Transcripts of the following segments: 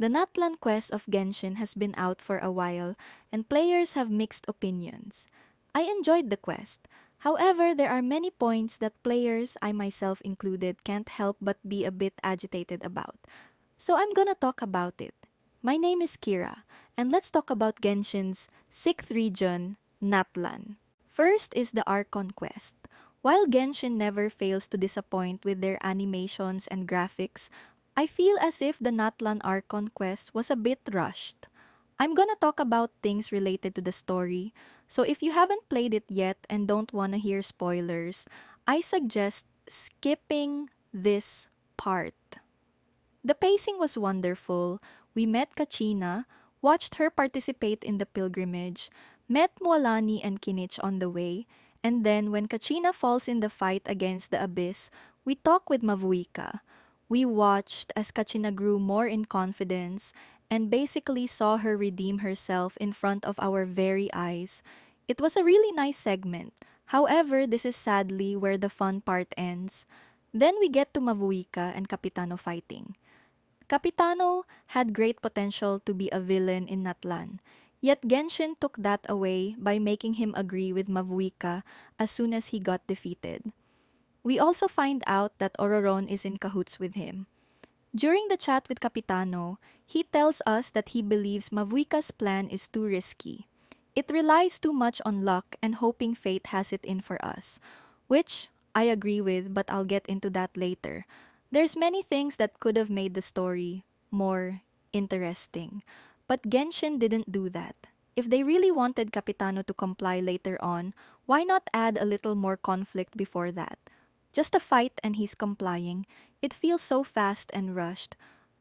The Natlan quest of Genshin has been out for a while, and players have mixed opinions. I enjoyed the quest. However, there are many points that players, I myself included, can't help but be a bit agitated about. So I'm gonna talk about it. My name is Kira, and let's talk about Genshin's 6th region, Natlan. First is the Archon quest. While Genshin never fails to disappoint with their animations and graphics, I feel as if the Natlan Archon quest was a bit rushed. I'm gonna talk about things related to the story, so if you haven't played it yet and don't wanna hear spoilers, I suggest skipping this part. The pacing was wonderful. We met Kachina, watched her participate in the pilgrimage, met Mualani and Kinich on the way, and then when Kachina falls in the fight against the Abyss, we talk with Mavuika. We watched as Kachina grew more in confidence and basically saw her redeem herself in front of our very eyes. It was a really nice segment. However, this is sadly where the fun part ends. Then we get to Mavuika and Capitano fighting. Capitano had great potential to be a villain in Natlan, yet Genshin took that away by making him agree with Mavuika as soon as he got defeated. We also find out that Ororon is in cahoots with him. During the chat with Capitano, he tells us that he believes Mavuika's plan is too risky. It relies too much on luck and hoping fate has it in for us, which I agree with, but I'll get into that later. There's many things that could have made the story more interesting, but Genshin didn't do that. If they really wanted Capitano to comply later on, why not add a little more conflict before that? Just a fight and he's complying. It feels so fast and rushed.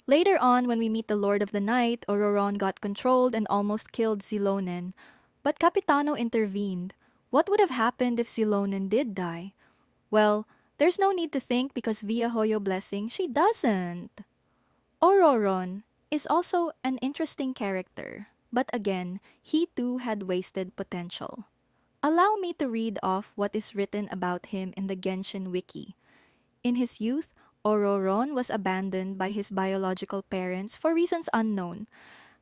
Later on, when we meet the Lord of the Night, Ororon got controlled and almost killed Zilonen. But Capitano intervened. What would have happened if Zilonen did die? Well, there's no need to think because via Hoyo blessing, she doesn't. Ororon is also an interesting character, but again, he too had wasted potential. Allow me to read off what is written about him in the Genshin wiki. In his youth, Ororon was abandoned by his biological parents for reasons unknown.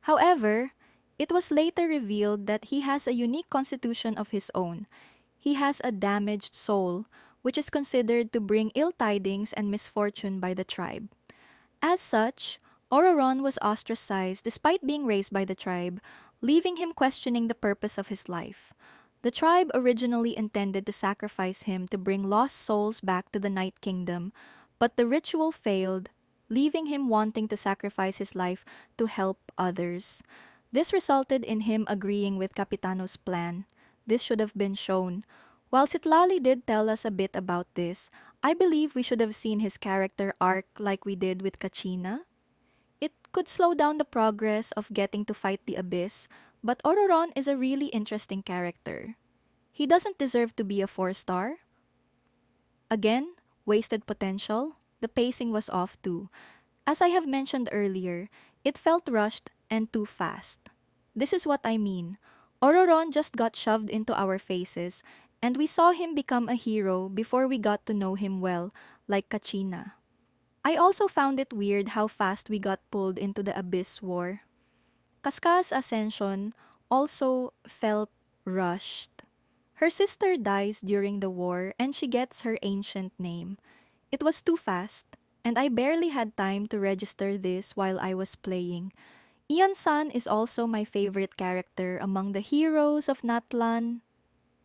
However, it was later revealed that he has a unique constitution of his own. He has a damaged soul, which is considered to bring ill tidings and misfortune by the tribe. As such, Ororon was ostracized despite being raised by the tribe, leaving him questioning the purpose of his life. The tribe originally intended to sacrifice him to bring lost souls back to the Night Kingdom, but the ritual failed, leaving him wanting to sacrifice his life to help others. This resulted in him agreeing with Capitano's plan. This should have been shown. While Citlali did tell us a bit about this, I believe we should have seen his character arc like we did with Kachina. It could slow down the progress of getting to fight the Abyss, but Ororon is a really interesting character. He doesn't deserve to be a 4-star. Again, wasted potential. The pacing was off too. As I have mentioned earlier, it felt rushed and too fast. This is what I mean. Ororon just got shoved into our faces, and we saw him become a hero before we got to know him well, like Kachina. I also found it weird how fast we got pulled into the Abyss War. Casca's ascension also felt rushed. Her sister dies during the war and she gets her ancient name. It was too fast, and I barely had time to register this while I was playing. Ian-san is also my favorite character among the heroes of Natlan.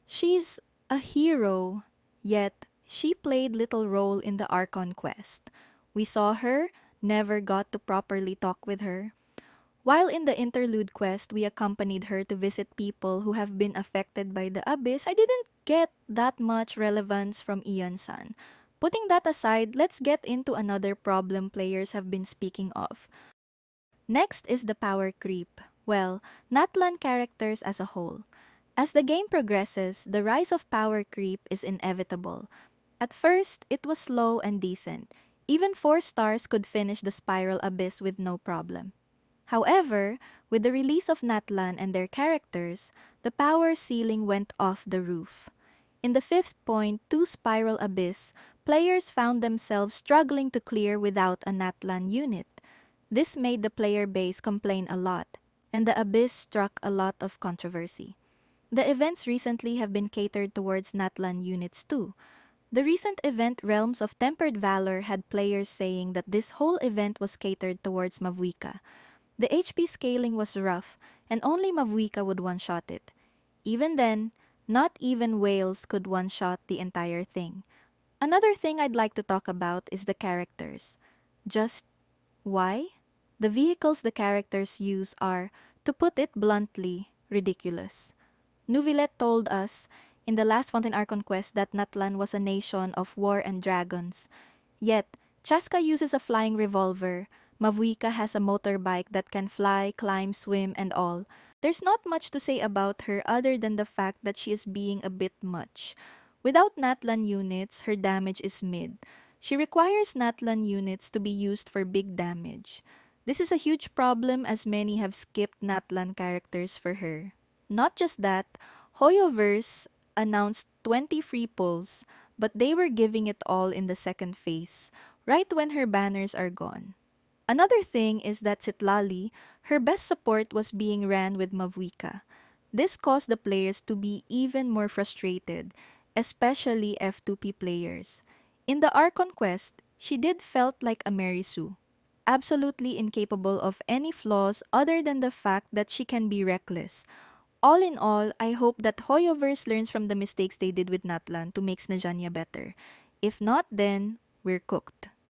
She's a hero, yet she played little role in the Archon quest. We saw her, never got to properly talk with her. While in the interlude quest, we accompanied her to visit people who have been affected by the abyss, I didn't get that much relevance from Ian-san. Putting that aside, let's get into another problem players have been speaking of. Next is the power creep. Well, Natlan characters as a whole. As the game progresses, the rise of power creep is inevitable. At first, it was slow and decent. Even 4 stars could finish the spiral abyss with no problem. However, with the release of Natlan and their characters, the power ceiling went off the roof. In the 5th point, 2 spiral abyss, players found themselves struggling to clear without a Natlan unit. This made the player base complain a lot, and the Abyss struck a lot of controversy. The events recently have been catered towards Natlan units too. The recent event Realms of Tempered Valor had players saying that this whole event was catered towards Mavuika. The HP scaling was rough, and only Mavuika would one-shot it. Even then, not even whales could one-shot the entire thing. Another thing I'd like to talk about is the characters. Just why? The vehicles the characters use are, to put it bluntly, ridiculous. Nuvilet told us in the last Fountain Archon quest that Natlan was a nation of war and dragons. Yet, Chaska uses a flying revolver, Mavuika has a motorbike that can fly, climb, swim, and all. There's not much to say about her other than the fact that she is being a bit much. Without Natlan units, her damage is mid. She requires Natlan units to be used for big damage. This is a huge problem as many have skipped Natlan characters for her. Not just that, Hoyoverse announced 20 free pulls, but they were giving it all in the second phase, right when her banners are gone. Another thing is that Citlali, her best support was being ran with Mavuika. This caused the players to be even more frustrated, especially F2P players. In the Archon quest, she did felt like a Mary Sue, absolutely incapable of any flaws other than the fact that she can be reckless. All in all, I hope that Hoyoverse learns from the mistakes they did with Natlan to make Snezhanya better. If not, then we're cooked.